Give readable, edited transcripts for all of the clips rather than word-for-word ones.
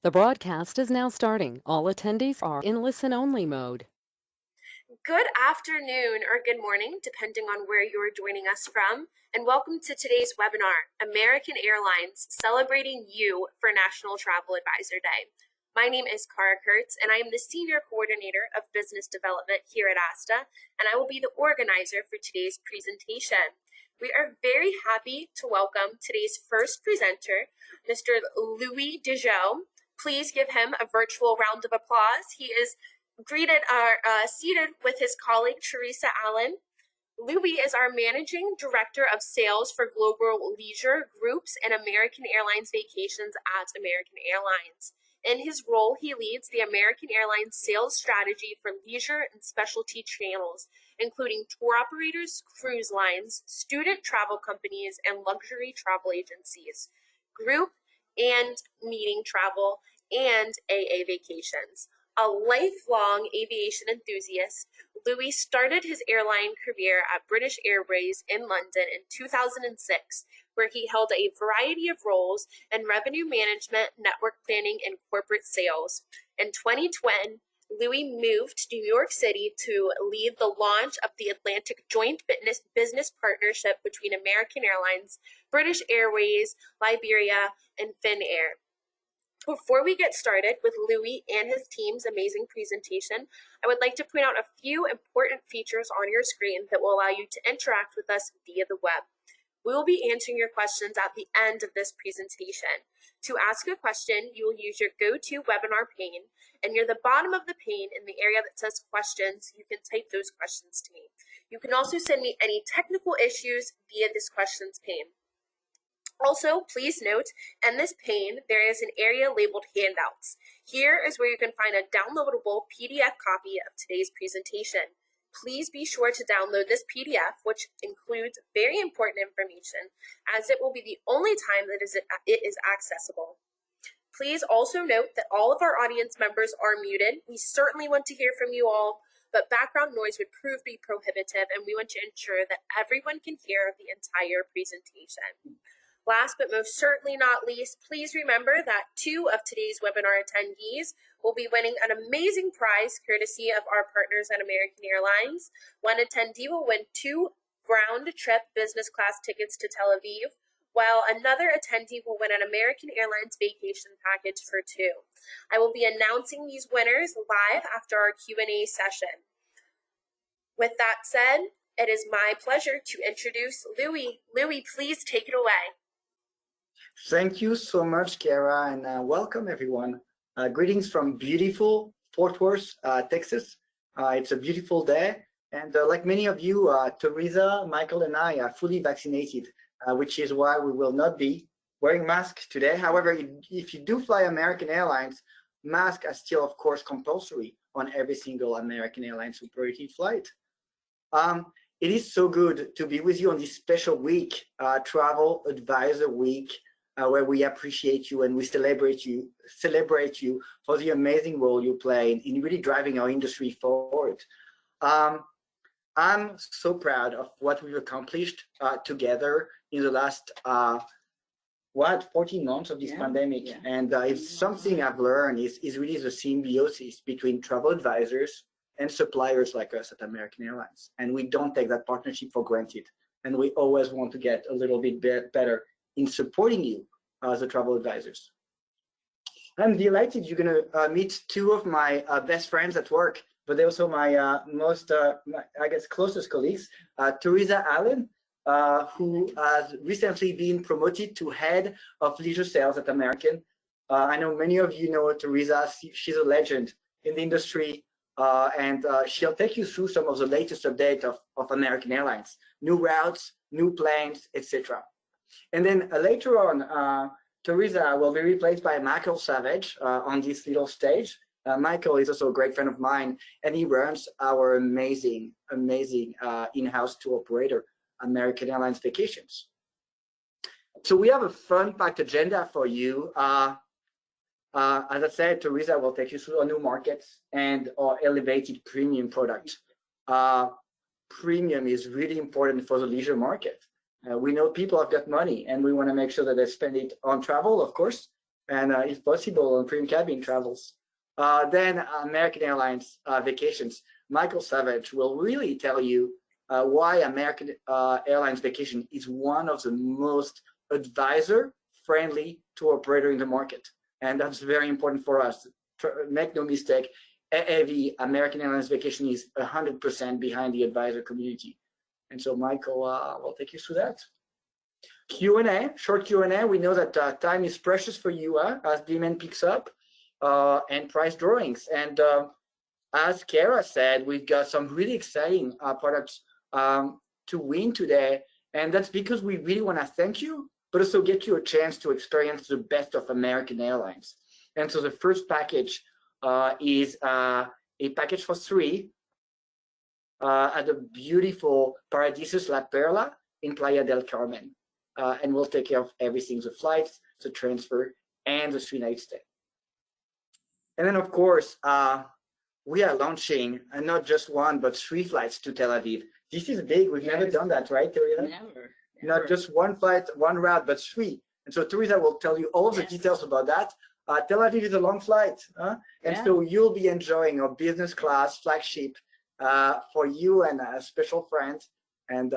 The broadcast is now starting. All attendees are in listen-only mode. Good afternoon or good morning, depending on where you're joining us from, and welcome to today's webinar, American Airlines Celebrating You for National Travel Advisor Day. My name is Cara Kurtz, and I am the Senior Coordinator of Business Development here at ASTA, and I will be the organizer for today's presentation. We are very happy to welcome today's first presenter, Mr. Louis Dejoux. Please give him a virtual round of applause. He is seated with his colleague, Teresa Allen. Louis is our Managing Director of Sales for Global Leisure Groups and American Airlines Vacations at American Airlines. In his role, he leads the American Airlines sales strategy for leisure and specialty channels, including tour operators, cruise lines, student travel companies, and luxury travel agencies, group and meeting travel, and AA vacations. A lifelong aviation enthusiast, Louis started his airline career at British Airways in London in 2006, where he held a variety of roles in revenue management, network planning, and corporate sales. In 2020, Louis moved to New York City to lead the launch of the Atlantic Joint Business Partnership between American Airlines, British Airways, Liberia, and Finnair. Before we get started with Louis and his team's amazing presentation, I would like to point out a few important features on your screen that will allow you to interact with us via the web. We will be answering your questions at the end of this presentation. To ask a question, you will use your GoToWebinar pane, and near the bottom of the pane in the area that says questions, you can type those questions to me. You can also send me any technical issues via this questions pane. Also, please note, in this pane, there is an area labeled Handouts. Here is where you can find a downloadable PDF copy of today's presentation. Please be sure to download this PDF, which includes very important information, as it will be the only time that it is accessible. Please also note that all of our audience members are muted. We certainly want to hear from you all, but background noise would prove to be prohibitive, and we want to ensure that everyone can hear the entire presentation. Last but most certainly not least, please remember that 2 of today's webinar attendees will be winning an amazing prize courtesy of our partners at American Airlines. One attendee will win 2 round-trip business class tickets to Tel Aviv, while another attendee will win an American Airlines vacation package for 2. I will be announcing these winners live after our Q&A session. With that said, it is my pleasure to introduce Louis. Louis, please take it away. Thank you so much, Kara, and welcome everyone. Greetings from beautiful Fort Worth, Texas. It's a beautiful day, and like many of you, Teresa, Michael, and I are fully vaccinated, which is why we will not be wearing masks today. However, if you do fly American Airlines, masks are still, of course, compulsory on every single American Airlines operated flight. It is so good to be with you on this special week, Travel Advisor Week, where we appreciate you and we celebrate you for the amazing role you play in really driving our industry forward. I'm so proud of what we've accomplished together in the last 14 months of this pandemic. Yeah. And it's something I've learned is really the symbiosis between travel advisors and suppliers like us at American Airlines. And we don't take that partnership for granted. And we always want to get a little bit better in supporting you as the travel advisors. I'm delighted you're going to meet 2 of my best friends at work, but they're also my closest colleagues. Teresa Allen, who has recently been promoted to head of leisure sales at American. I know many of you know Teresa. She's a legend in the industry, and she'll take you through some of the latest updates of American Airlines, new routes, new planes, etc. And then later on, Teresa will be replaced by Michael Savage on this little stage. Michael is also a great friend of mine, and he runs our amazing in-house tour operator, American Airlines Vacations. So we have a fun-packed agenda for you. As I said, Teresa will take you through our new markets and our elevated premium product. Premium is really important for the leisure market. We know people have got money, and we want to make sure that they spend it on travel, of course, and if possible, on premium cabin travels. Then American Airlines vacations. Michael Savage will really tell you why American Airlines vacation is one of the most advisor-friendly tour operator in the market. And that's very important for us. Make no mistake, every American Airlines vacation is 100% behind the advisor community. And so Michael will take you through that. Q&A, short Q&A. We know that time is precious for you as demand picks up, and price drawings. And as Kara said, we've got some really exciting products to win today. And that's because we really want to thank you, but also get you a chance to experience the best of American Airlines. And so the first package is a package for 3 at the beautiful Paradisus La Perla in Playa del Carmen. And we'll take care of everything, the flights, the transfer, and the 3-night stay. And then, of course, we are launching not just 1, but 3 flights to Tel Aviv. This is big. We've never done that, right, Teresa? Never. Not just 1 flight, 1 route, but 3. And so Teresa will tell you all of the details about that. Tel Aviv is a long flight, and so you'll be enjoying a business class flagship for you and a special friend. And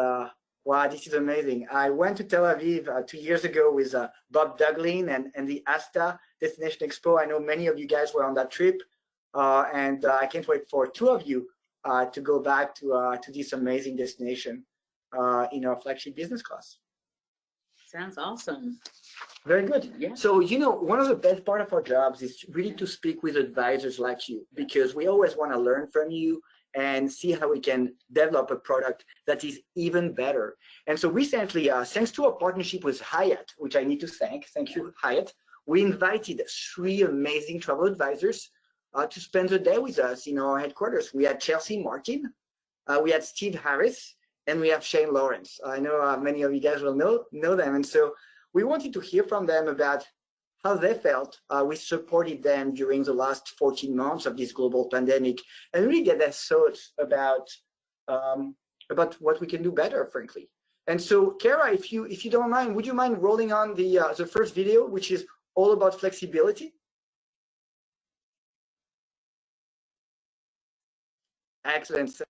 wow, this is amazing. I went to Tel Aviv 2 years ago with Bob Duglin and the ASTA Destination Expo. I know many of you guys were on that trip, and I can't wait for 2 of you to go back to this amazing destination in our flagship business class. Sounds awesome. Very good. Yeah. So, you know, one of the best part of our jobs is really to speak with advisors like you, because we always want to learn from you and see how we can develop a product that is even better. And so recently, thanks to our partnership with Hyatt, which I need to thank you, Hyatt, we invited 3 amazing travel advisors to spend the day with us in our headquarters. We had Chelsea Martin, we had Steve Harris, and we have Shane Lawrence. I know many of you guys will know them. And so we wanted to hear from them about how they felt. We supported them during the last 14 months of this global pandemic, and really get their thoughts about what we can do better, frankly. And so, Kara, if you don't mind, would you mind rolling on the first video, which is all about flexibility? Excellent.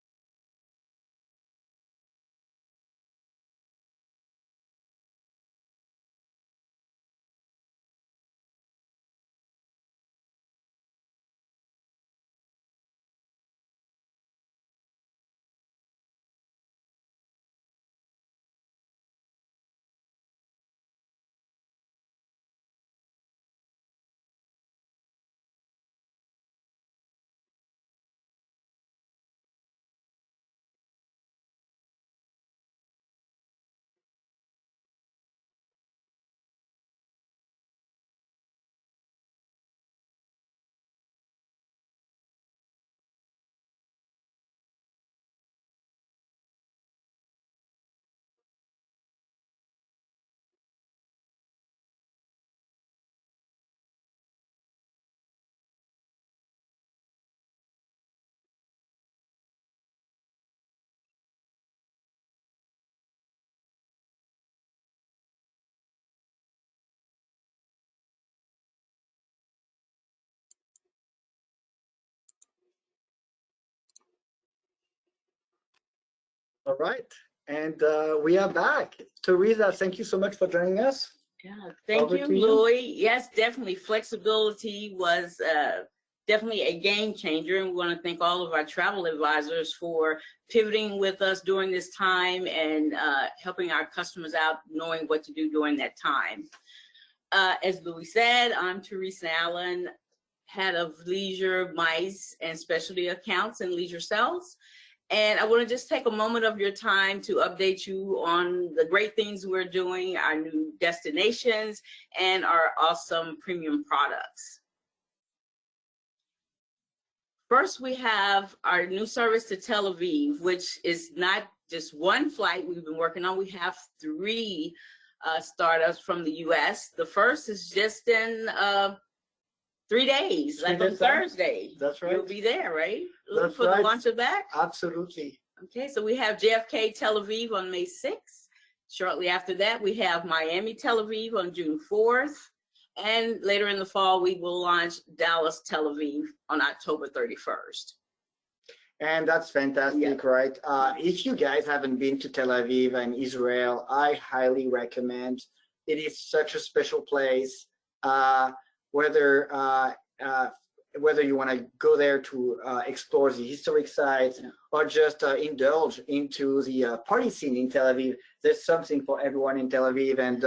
All right, and we are back. Teresa, thank you so much for joining us. Yeah, thank you, Louis. Yes, definitely. Flexibility was definitely a game changer, and we want to thank all of our travel advisors for pivoting with us during this time and helping our customers out, knowing what to do during that time. As Louis said, I'm Teresa Allen, head of leisure, MICE, and specialty accounts and leisure sales. And I want to just take a moment of your time to update you on the great things we're doing, our new destinations, and our awesome premium products. First, we have our new service to Tel Aviv, which is not just 1 flight we've been working on. We have 3 startups from the US. The first is just in 3 days, like on Thursday. That's right. You'll be there, right? That's for the launch of that? Absolutely. Okay, so we have JFK Tel Aviv on May 6th. Shortly after that, we have Miami Tel Aviv on June 4th. And later in the fall, we will launch Dallas, Tel Aviv on October 31st. And that's fantastic, right? If you guys haven't been to Tel Aviv and Israel, I highly recommend. It is such a special place. Whether you want to go there to explore the historic sites or just indulge into the party scene in Tel Aviv, there's something for everyone in Tel Aviv. And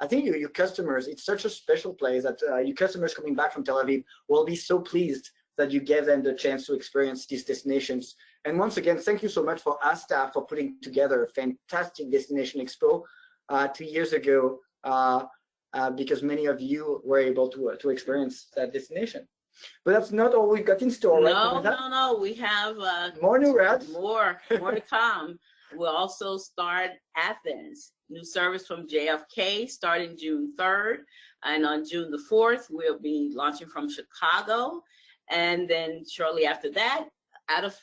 I think your customers, it's such a special place that your customers coming back from Tel Aviv will be so pleased that you gave them the chance to experience these destinations. And once again, thank you so much for our staff for putting together a fantastic destination expo 2 years ago, because many of you were able to experience that destination. But that's not all we've got in store, right? No. We have more new routes. More to come. We'll also start Athens. New service from JFK starting June 3rd. And on June the 4th, we'll be launching from Chicago. And then shortly after that, out of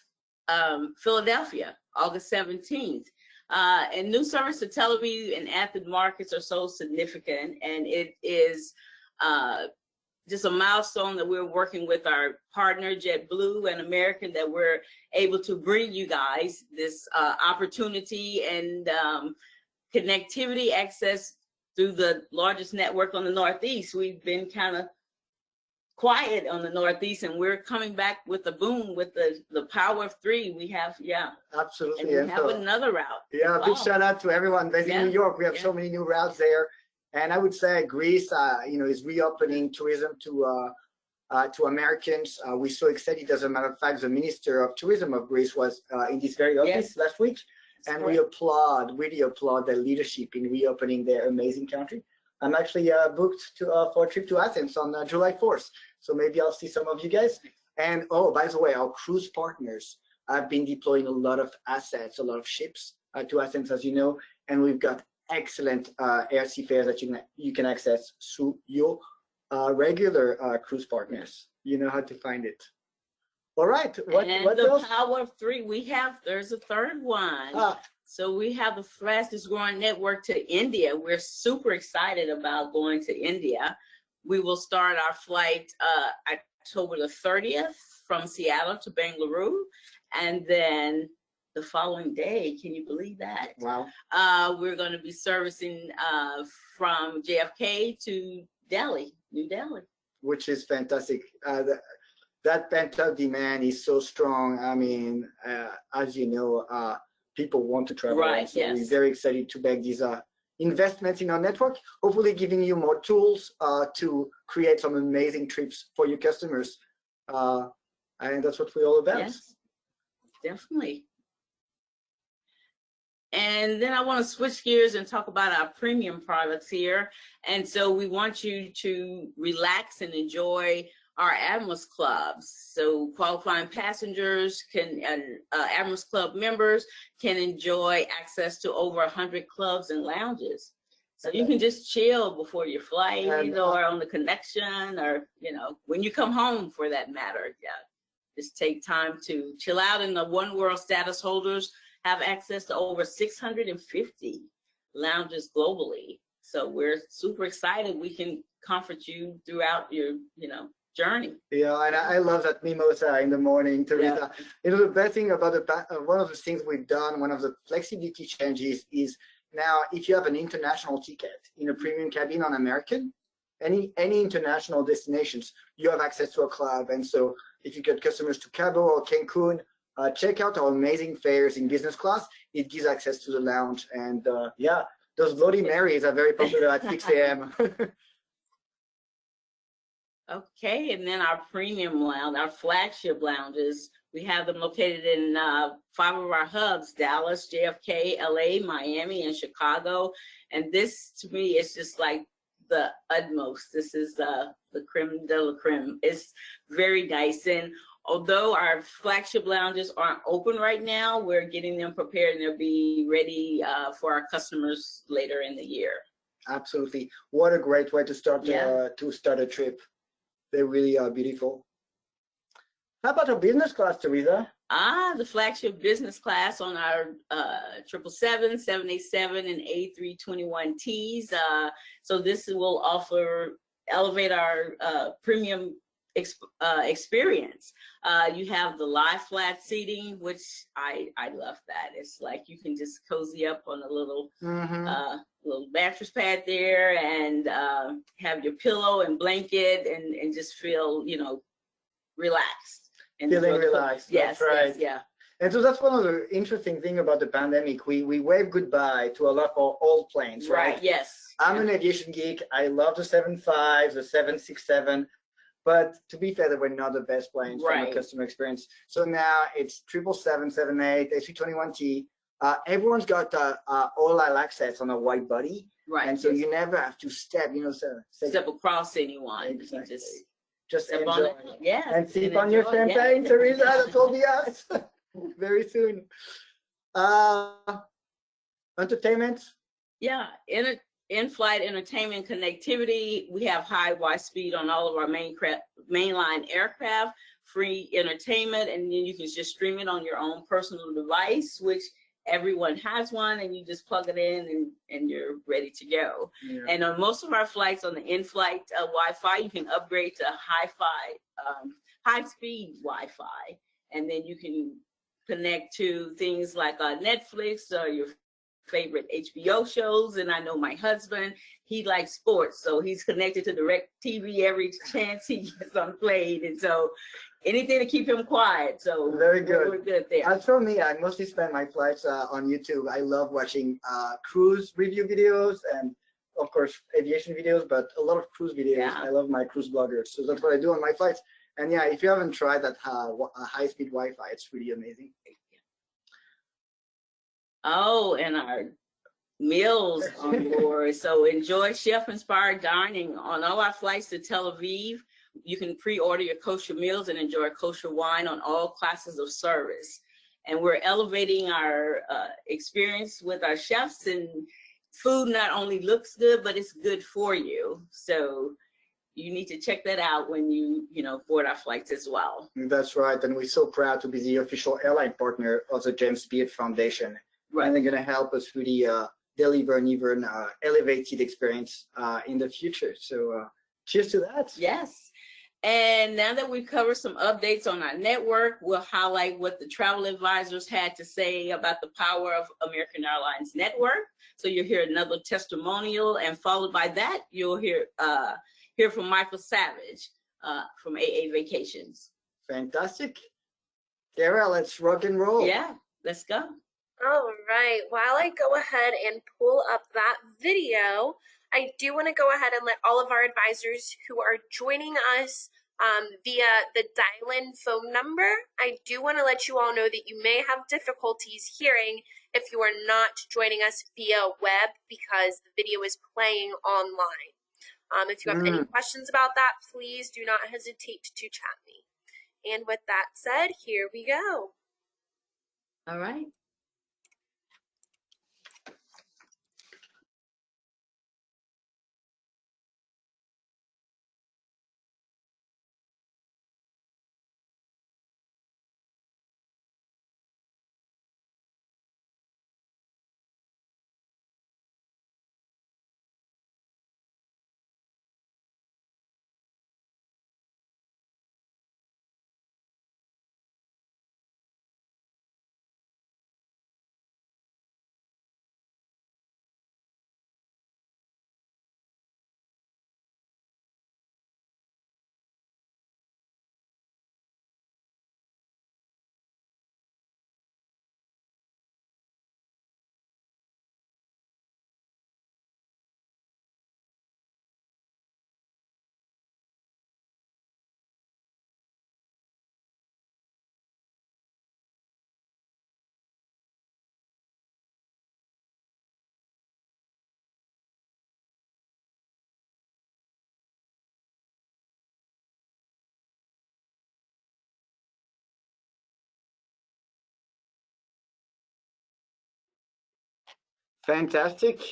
Philadelphia, August 17th. And new service to Tel Aviv and Athens markets are so significant. And it is just a milestone that we're working with our partner, JetBlue and American, that we're able to bring you guys this opportunity and connectivity access through the largest network on the Northeast. We've been kind of quiet on the Northeast, and we're coming back with a boom with the power of three. We have, absolutely, and we have another route. Big shout out to everyone based in New York. We have so many new routes there, and I would say Greece, is reopening tourism to Americans. We're so excited. As a matter of fact, the Minister of Tourism of Greece was in this very office last week, and we really applaud their leadership in reopening their amazing country. I'm actually booked for a trip to Athens on July 4th. So maybe I'll see some of you guys. And by the way, our cruise partners have been deploying a lot of assets, a lot of ships to Athens, as you know, and we've got excellent air sea fares that you can access through your regular cruise partners. You know how to find it. All right. What the else? power of three, there's a third one. So we have the fastest growing network to India. We're super excited about going to India. We will start our flight October the 30th from Seattle to Bengaluru. And then the following day, can you believe that? Wow. We're going to be servicing from JFK to Delhi, New Delhi. Which is fantastic. That pent-up demand is so strong. I mean, as you know, people want to travel. Right, so we're very excited to make these investments in our network, hopefully giving you more tools to create some amazing trips for your customers. And that's what we're all about. Yes, definitely. And then I want to switch gears and talk about our premium products here. And so we want you to relax and enjoy our Admirals Clubs. So qualifying passengers and Admirals Club members can enjoy access to over 100 clubs and lounges. So you can just chill before your flight or on the connection, or, when you come home for that matter. Just take time to chill out. And the One World status holders have access to over 650 lounges globally. So we're super excited. We can comfort you throughout your, journey. Yeah, and I love that mimosa in the morning, Teresa. The best thing about one of the things we've done, one of the flexibility changes is now if you have an international ticket in a premium cabin on American, any international destinations, you have access to a club. And so if you get customers to Cabo or Cancun, check out our amazing fares in business class. It gives access to the lounge. And those Bloody Marys are very popular at 6 a.m. Okay, and then our premium lounge, our flagship lounges, we have them located in 5 of our hubs: Dallas, JFK, LA, Miami, and Chicago. And this, to me, is just like the utmost. This is the creme de la creme. It's very nice. And although our flagship lounges aren't open right now, we're getting them prepared and they'll be ready for our customers later in the year. Absolutely. What a great way to start a trip. They really are beautiful. How about our business class, Teresa? The flagship business class on our 777, 787, and A321Ts. So this will offer elevate our premium experience. You have the lie flat seating, which I love that. It's like you can just cozy up on a little little mattress pad there and have your pillow and blanket and just feel, you know, relaxed. And Feeling relaxed. Yes, that's right. yes, yeah. And so that's one of the interesting things about the pandemic. We waved goodbye to a lot of our old planes, right? Yes. I'm an aviation geek. I love the 75, the 767. But to be fair, they were not the best planes from a customer experience. So now it's 777, 78, A321T. Everyone's got all-aisle access on a wide body. Right. And so you never have to step, you know, step across anyone. Exactly. You just enjoy. Yeah. And sip on your champagne, Teresa. That's all the us. Very soon. Entertainment. Yeah. In-flight entertainment connectivity, we have high Wi-speed on all of our mainline aircraft, free entertainment, and then you can just stream it on your own personal device, which everyone has one, and you just plug it in and you're ready to go. Yeah. And on most of our flights on the in-flight Wi-Fi, you can upgrade to high-speed Wi-Fi, and then you can connect to things like Netflix or your favorite HBO shows. And I know my husband, he likes sports, so he's connected to DirecTV every chance he gets unplayed, and so anything to keep him quiet. So very good. We're good there. As for me, I mostly spend my flights on YouTube. I love watching cruise review videos and of course aviation videos, but a lot of cruise videos. Yeah. I love my cruise bloggers, so that's what I do on my flights. And yeah, if you haven't tried that high-speed Wi-Fi, it's really amazing. Oh, and our meals on board. So enjoy chef-inspired dining on all our flights to Tel Aviv. You can pre-order your kosher meals and enjoy kosher wine on all classes of service. And we're elevating our experience with our chefs, and food not only looks good, but it's good for you. So you need to check that out when you board our flights as well. That's right. And we're so proud to be the official airline partner of the James Beard Foundation. Right. And they're going to help us really deliver an even elevated experience in the future. So cheers to that. Yes. And now that we've covered some updates on our network, we'll highlight what the travel advisors had to say about the power of American Airlines network. So you'll hear another testimonial, and followed by that, you'll hear from Michael Savage from AA Vacations. Fantastic. Kara, let's rock and roll. Yeah, let's go. All right, while I go ahead and pull up that video, I do want to go ahead and let all of our advisors who are joining us via the dial-in phone number, I do want to let you all know that you may have difficulties hearing if you are not joining us via web because the video is playing online. If you have any questions about that, please do not hesitate to chat me. And with that said, here we go. All right. Fantastic.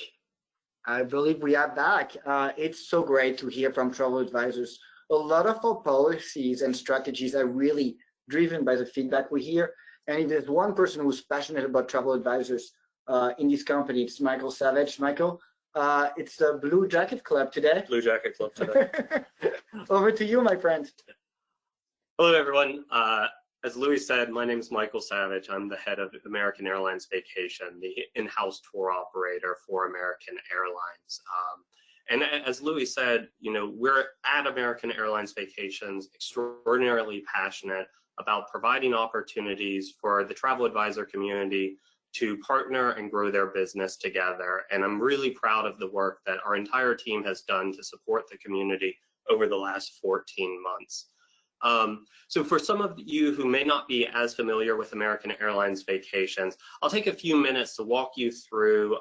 I believe we are back. It's so great to hear from travel advisors. A lot of our policies and strategies are really driven by the feedback we hear. And if there's one person who's passionate about travel advisors in this company, it's Michael Savage. Michael, It's the Blue Jacket Club today. Blue Jacket Club today. Over to you, my friend. Hello, everyone. As Louis said, my name is Michael Savage. I'm the head of American Airlines Vacation, the in-house tour operator for American Airlines. And as Louis said, you know, we're at American Airlines Vacations extraordinarily passionate about providing opportunities for the travel advisor community to partner and grow their business together. And I'm really proud of the work that our entire team has done to support the community over the last 14 months. So for some of you who may not be as familiar with American Airlines Vacations, I'll take a few minutes to walk you through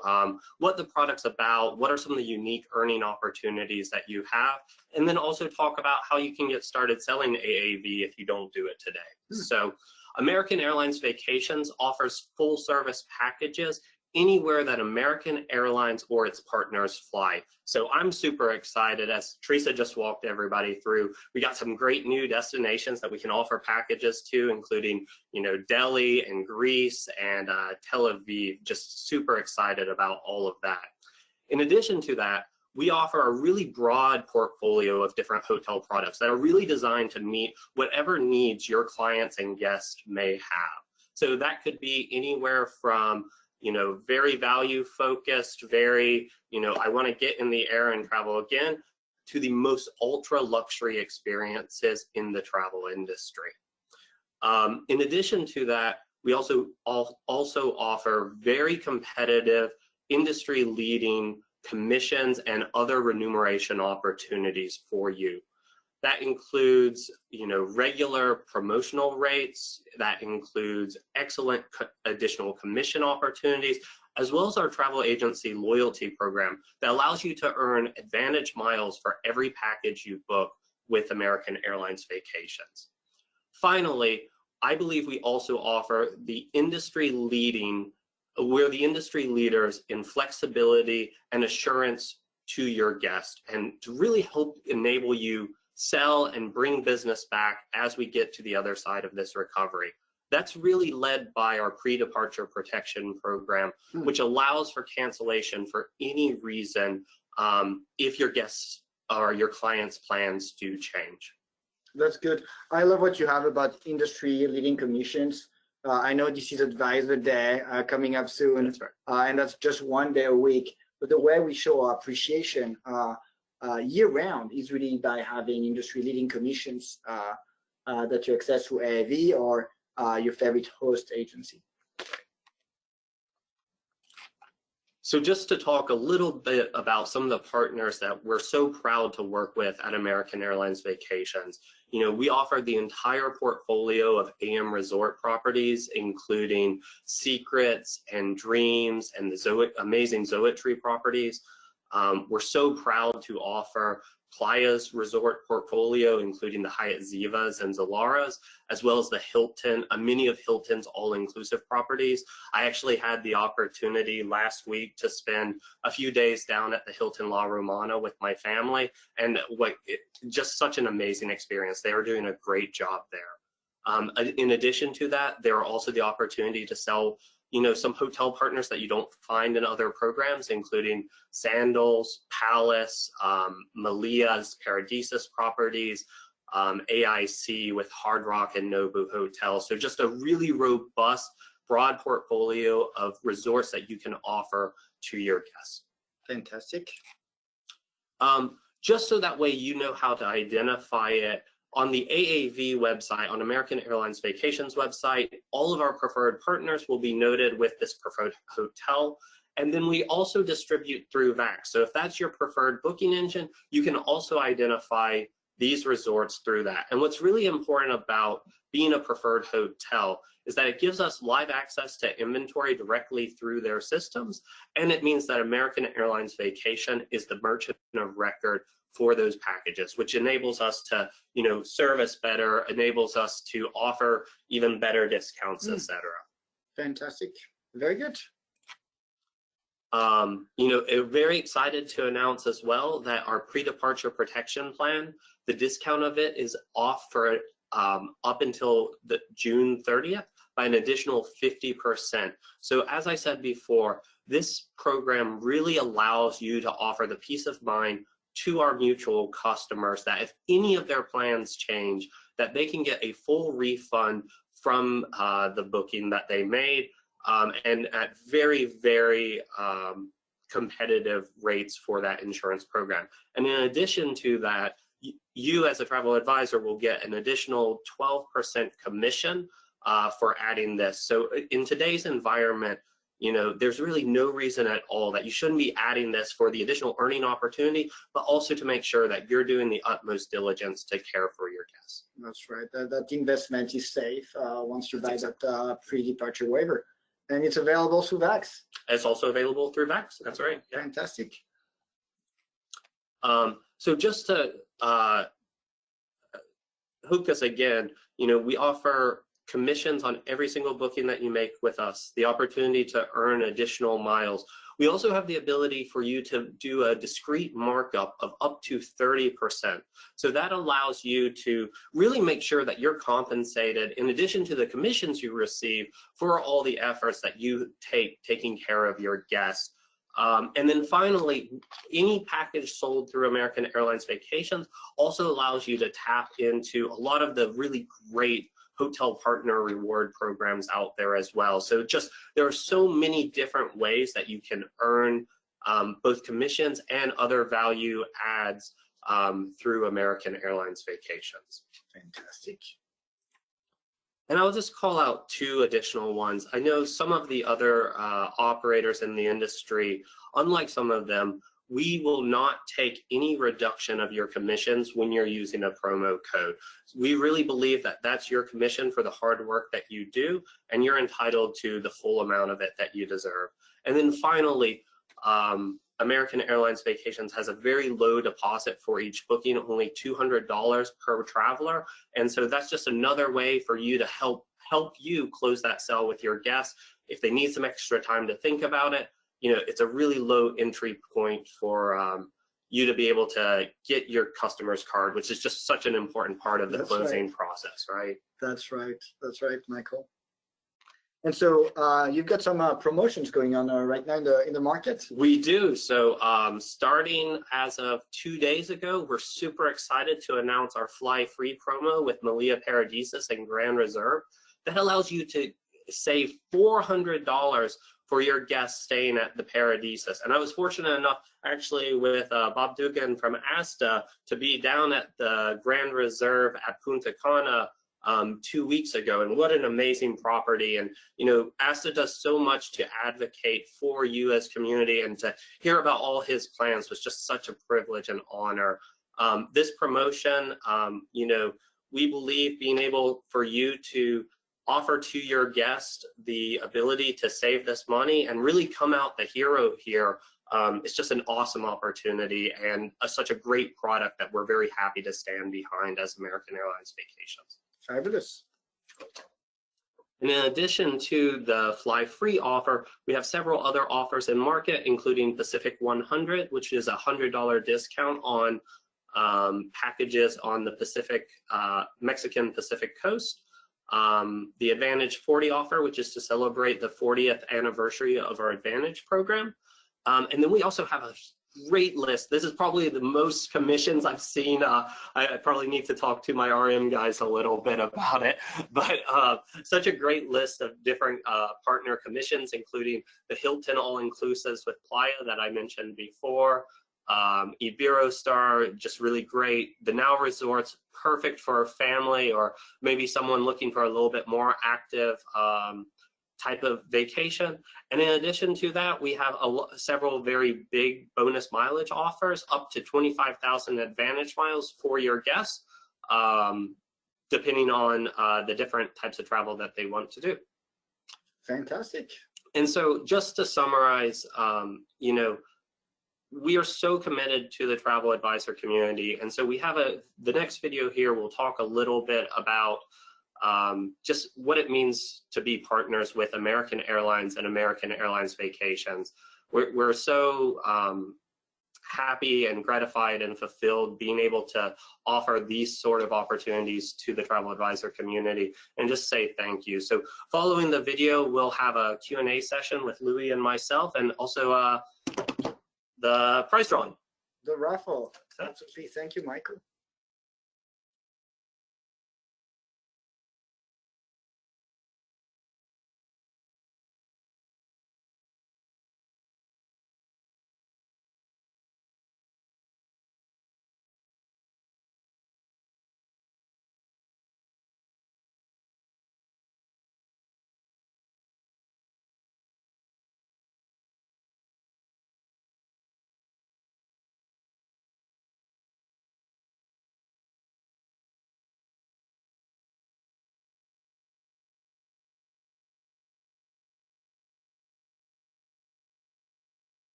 what the product's about, what are some of the unique earning opportunities that you have, and then also talk about how you can get started selling AAV if you don't do it today. So American Airlines Vacations offers full service packages anywhere that American Airlines or its partners fly. So I'm super excited, as Teresa just walked everybody through. We got some great new destinations that we can offer packages to, including, you know, Delhi and Greece and Tel Aviv. Just super excited about all of that. In addition to that, we offer a really broad portfolio of different hotel products that are really designed to meet whatever needs your clients and guests may have. So that could be anywhere from, you know, very value focused, very, you know, I want to get in the air and travel again, to the most ultra luxury experiences in the travel industry. In addition to that, we also offer very competitive, industry leading commissions and other remuneration opportunities for you. That includes, you know, regular promotional rates. That includes excellent additional commission opportunities, as well as our travel agency loyalty program that allows you to earn advantage miles for every package you book with American Airlines Vacations. Finally, I believe we also offer the industry leading, we're the industry leaders in flexibility and assurance to your guest, and to really help enable you sell and bring business back as we get to the other side of this recovery. That's really led by our pre-departure protection program, which allows for cancellation for any reason if your guests or your clients' plans do change. That's good. I love what you have about industry leading commissions. I know this is Advisor Day coming up soon. That's right. And that's just one day a week. But the way we show our appreciation year-round is really by having industry-leading commissions that you access through AAV or your favorite host agency. So just to talk a little bit about some of the partners that we're so proud to work with at American Airlines Vacations. You know, we offer the entire portfolio of AM resort properties, including Secrets and Dreams and the amazing Zoetry properties. We're so proud to offer Playa's resort portfolio, including the Hyatt Zivas and Zalaras, as well as the Hilton, many of Hilton's all-inclusive properties. I actually had the opportunity last week to spend a few days down at the Hilton La Romana with my family, and just such an amazing experience. They are doing a great job there. In addition to that, there are also the opportunity to sell, you know, some hotel partners that you don't find in other programs, including Sandals, Palace, Melia's Paradisus properties, AIC with Hard Rock and Nobu Hotels. So just a really robust, broad portfolio of resorts that you can offer to your guests. Fantastic. Just so that way you know how to identify it, on the AAV website, on American Airlines Vacations website, all of our preferred partners will be noted with this preferred hotel. And then we also distribute through VAX. So if that's your preferred booking engine, you can also identify these resorts through that. And what's really important about being a preferred hotel is that it gives us live access to inventory directly through their systems. And it means that American Airlines Vacation is the merchant of record for those packages, which enables us to, you know, service better, enables us to offer even better discounts, etc. Fantastic. Very good. You know, very excited to announce as well that our pre-departure protection plan, the discount of it is off for up until the June 30th. by an additional 50%. So as I said before, this program really allows you to offer the peace of mind to our mutual customers that if any of their plans change, that they can get a full refund from the booking that they made, and at very, very competitive rates for that insurance program. And in addition to that, you as a travel advisor will get an additional 12% commission for adding this. So in today's environment, you know, there's really no reason at all that you shouldn't be adding this for the additional earning opportunity, but also to make sure that you're doing the utmost diligence to care for your guests. That's right. That investment is safe once you buy that pre-departure waiver. And it's available through VAX. It's also available through VAX. That's right. Yeah. Fantastic. So just to hook us again, you know, we offer commissions on every single booking that you make with us, the opportunity to earn additional miles. We also have the ability for you to do a discrete markup of up to 30%. So that allows you to really make sure that you're compensated in addition to the commissions you receive for all the efforts that you take taking care of your guests. And then finally, any package sold through American Airlines Vacations also allows you to tap into a lot of the really great hotel partner reward programs out there as well. So just, there are so many different ways that you can earn both commissions and other value adds through American Airlines Vacations. Fantastic. And I'll just call out two additional ones. I know some of the other operators in the industry, unlike some of them, we will not take any reduction of your commissions when you're using a promo code. We really believe that that's your commission for the hard work that you do, and you're entitled to the full amount of it that you deserve. And then finally, American Airlines Vacations has a very low deposit for each booking, only $200 per traveler. And so that's just another way for you to help you close that sale with your guests. If they need some extra time to think about it, you know, it's a really low entry point for you to be able to get your customer's card, which is just such an important part of the closing process, right? That's right. That's right, Michael. And so you've got some promotions going on right now in the market. We do. So starting as of 2 days ago, we're super excited to announce our Fly Free promo with Melia Paradisus and Grand Reserve. That allows you to save $400 for your guests staying at the Paradisus. And I was fortunate enough, actually, with Bob Dugan from ASTA to be down at the Grand Reserve at Punta Cana 2 weeks ago, and what an amazing property. And you know, ASTA does so much to advocate for you as community, and to hear about all his plans was just such a privilege and honor. This promotion, you know, we believe being able for you to offer to your guest the ability to save this money and really come out the hero here. It's just an awesome opportunity and such a great product that we're very happy to stand behind as American Airlines Vacations. Fabulous. And in addition to the Fly Free offer, we have several other offers in market, including Pacific 100, which is a $100 discount on packages on the Pacific, Mexican Pacific coast. The Advantage 40 offer, which is to celebrate the 40th anniversary of our Advantage program. And then we also have a great list. This is probably the most commissions I've seen. I probably need to talk to my RM guys a little bit about it, but such a great list of different partner commissions, including the Hilton All-Inclusives with Playa that I mentioned before, Iberostar, just really great. The Now Resorts, perfect for a family or maybe someone looking for a little bit more active type of vacation. And in addition to that, we have several very big bonus mileage offers, up to 25,000 Advantage miles for your guests, depending on the different types of travel that they want to do. Fantastic. And so just to summarize, you know, we are so committed to the travel advisor community. And so we have the next video here will talk a little bit about just what it means to be partners with American Airlines and American Airlines Vacations. We're so happy and gratified and fulfilled being able to offer these sort of opportunities to the travel advisor community, and just say thank you. So following the video, we'll have a Q&A session with Louis and myself, and also the prize drawing. The raffle. Absolutely. Thank you, Michael.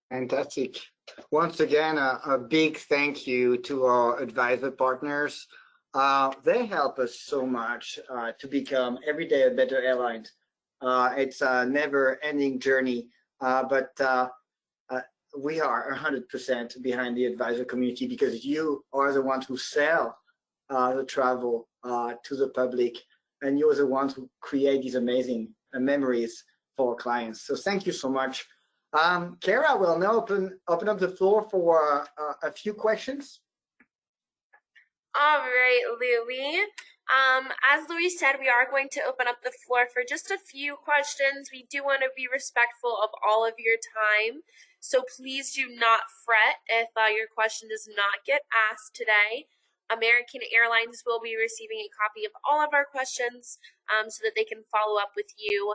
Fantastic. Once again, a big thank you to our advisor partners. They help us so much to become every day a better airline. It's a never-ending journey, but we are 100% behind the advisor community, because you are the ones who sell the travel to the public, and you're the ones who create these amazing memories for our clients. So thank you so much. Kara will now open up the floor for a few questions. All right, Louis. As Louis said, we are going to open up the floor for just a few questions. We do want to be respectful of all of your time, so please do not fret if your question does not get asked today. American Airlines will be receiving a copy of all of our questions so that they can follow up with you,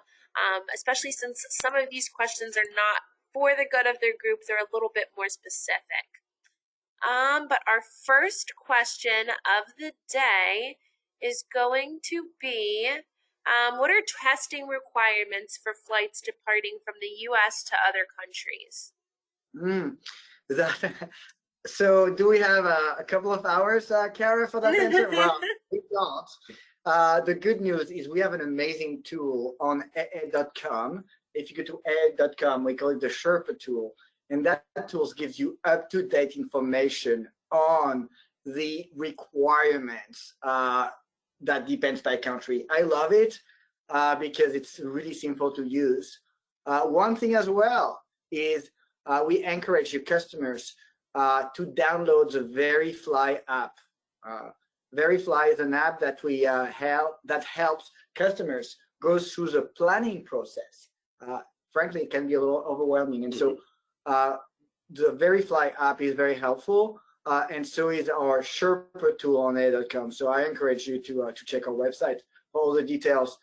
especially since some of these questions are not for the good of their group. They're a little bit more specific. But our first question of the day is going to be, what are testing requirements for flights departing from the U.S. to other countries? So do we have a couple of hours, Kara, for that answer? Well, we don't. The good news is we have an amazing tool on AA.com. If you go to AA.com, we call it the Sherpa tool. And that tool gives you up-to-date information on the requirements that depends by country. I love it because it's really simple to use. One thing as well is we encourage your customers to download the VeriFly app. VeriFly is an app that that helps customers go through the planning process. Frankly, it can be a little overwhelming, and so the VeriFly app is very helpful, and so is our Sherpa tool on AA.com. So I encourage you to check our website for all the details.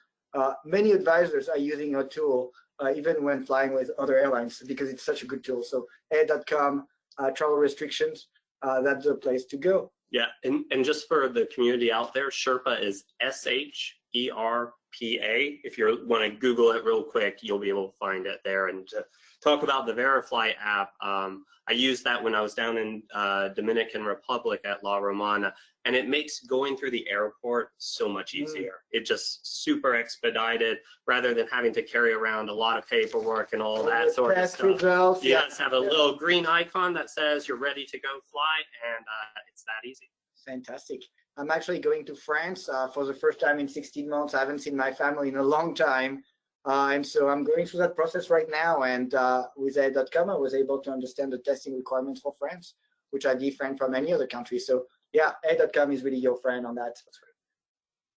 Many advisors are using our tool even when flying with other airlines because it's such a good tool. So AA.com, travel restrictions, that's the place to go. Yeah, and just for the community out there, Sherpa is SHERPA. If you want to Google it real quick, you'll be able to find it there. And to talk about the VeriFly app, I used that when I was down in Dominican Republic at La Romana, and it makes going through the airport so much easier. It just super expedited rather than having to carry around a lot of paperwork and all that sort of stuff. Results, You just have a little green icon that says you're ready to go fly, and it's that easy. Fantastic. I'm actually going to France for the first time in 16 months. I haven't seen my family in a long time. And so I'm going through that process right now. And with Air.com, I was able to understand the testing requirements for France, which are different from any other country. So yeah, Air.com is really your friend on that.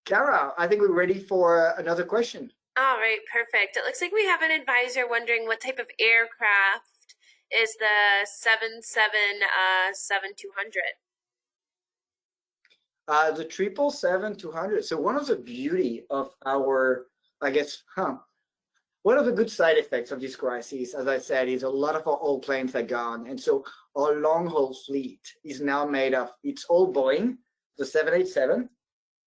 Kara, I think we're ready for another question. All right, perfect. It looks like we have an advisor wondering what type of aircraft is the 777-200. The 777-200. So one of the beauty of our, I guess, one of the good side effects of this crisis, as I said, is a lot of our old planes are gone. And so our long-haul fleet is now made of, it's all Boeing, the 787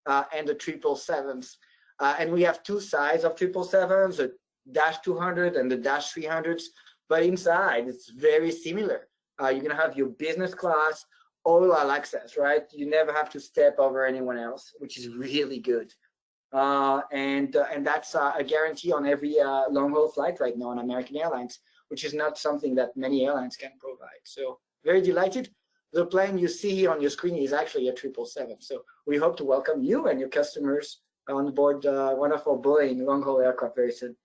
and the 777s. And we have two sides of 777s, the -200 and the -300s. But inside, it's very similar. You're going to have your business class, all access, right? You never have to step over anyone else, which is really good. And that's a guarantee on every long-haul flight right now on American Airlines, which is not something that many airlines can provide. So very delighted. The plane you see here on your screen is actually a 777. So we hope to welcome you and your customers on board one of our Boeing long-haul aircraft very soon.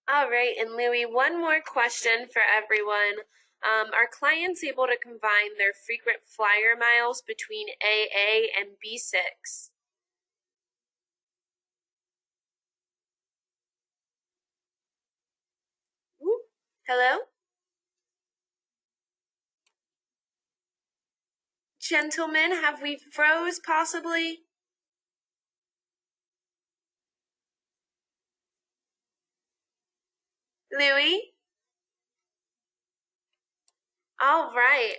All right, and Louis, one more question for everyone. Are clients able to combine their frequent flyer miles between AA and B6? Ooh, hello? Gentlemen, have we froze possibly? Louis? All right.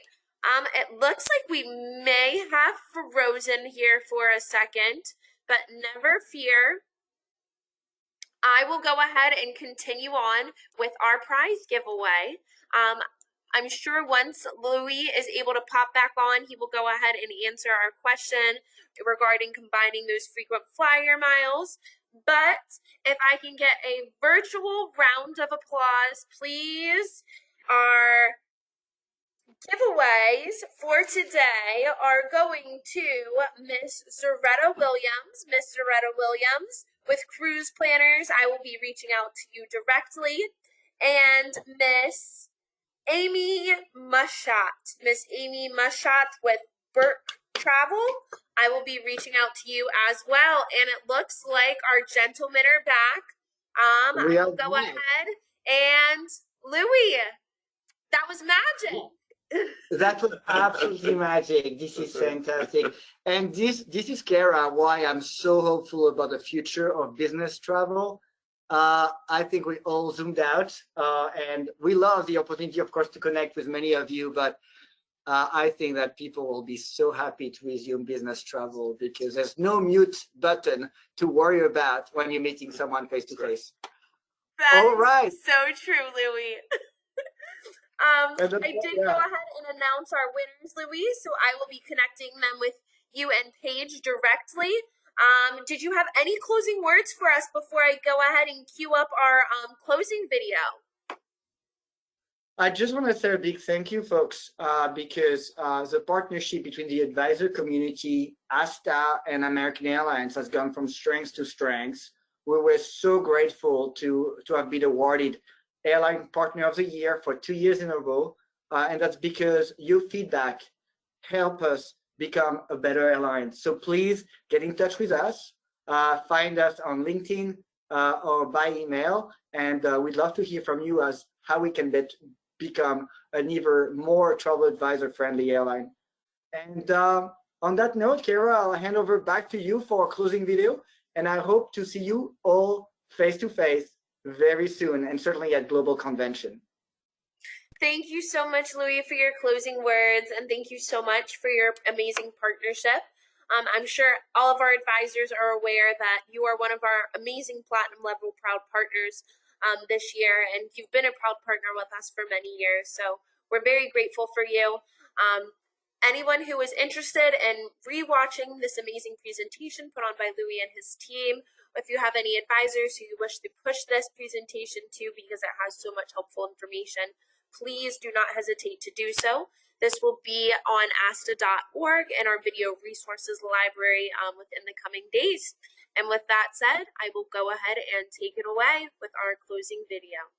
It looks like we may have frozen here for a second, but never fear. I will go ahead and continue on with our prize giveaway. I'm sure once Louis is able to pop back on, he will go ahead and answer our question regarding combining those frequent flyer miles. But if I can get a virtual round of applause, please. Our giveaways for today are going to Miss Zaretta Williams. Miss Zaretta Williams with Cruise Planners. I will be reaching out to you directly. And Miss Amy Mushat. Miss Amy Mushat with Burke Travel. I will be reaching out to you as well. And it looks like our gentlemen are back. I will go ahead and Louis, that was magic. That was absolutely magic. This is fantastic. And this is, Kara, why I'm so hopeful about the future of business travel. I think we all zoomed out and we love the opportunity, of course, to connect with many of you, but I think that people will be so happy to resume business travel because there's no mute button to worry about when you're meeting someone face to face. All right. So true, Louis. I did go ahead and announce our winners, Louis, so I will be connecting them with you and Paige directly. Did you have any closing words for us before I go ahead and cue up our closing video? I just want to say a big thank you, folks, because the partnership between the advisor community, ASTA, and American Airlines has gone from strength to strength. We were so grateful to have been awarded Airline Partner of the Year for 2 years in a row, and that's because your feedback help us become a better airline. So please get in touch with us, find us on LinkedIn or by email, and we'd love to hear from you as how we can become an even more travel advisor friendly airline. And on that note, Kara, I'll hand over back to you for a closing video, and I hope to see you all face to face very soon, and certainly at Global Convention. Thank you so much, Louis, for your closing words, and thank you so much for your amazing partnership. I'm sure all of our advisors are aware that you are one of our amazing platinum level proud partners this year, and you've been a proud partner with us for many years. So we're very grateful for you. Anyone who is interested in rewatching this amazing presentation put on by Louis and his team, if you have any advisors who you wish to push this presentation to because it has so much helpful information, please do not hesitate to do so. This will be on asta.org and our video resources library within the coming days. And with that said, I will go ahead and take it away with our closing video.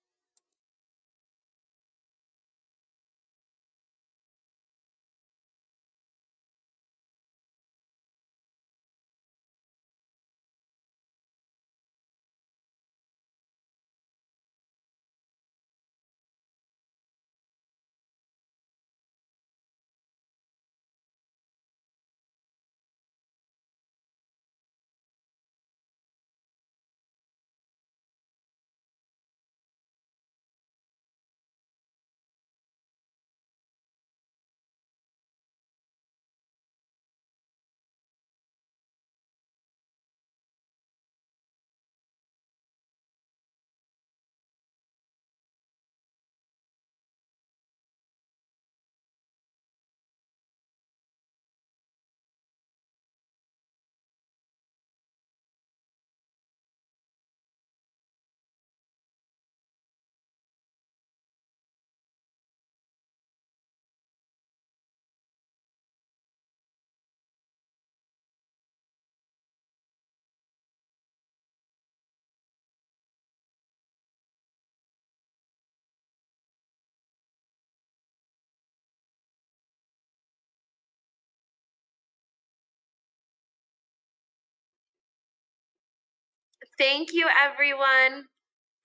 Thank you, everyone.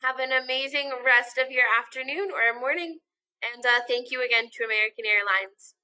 Have an amazing rest of your afternoon or morning. And thank you again to American Airlines.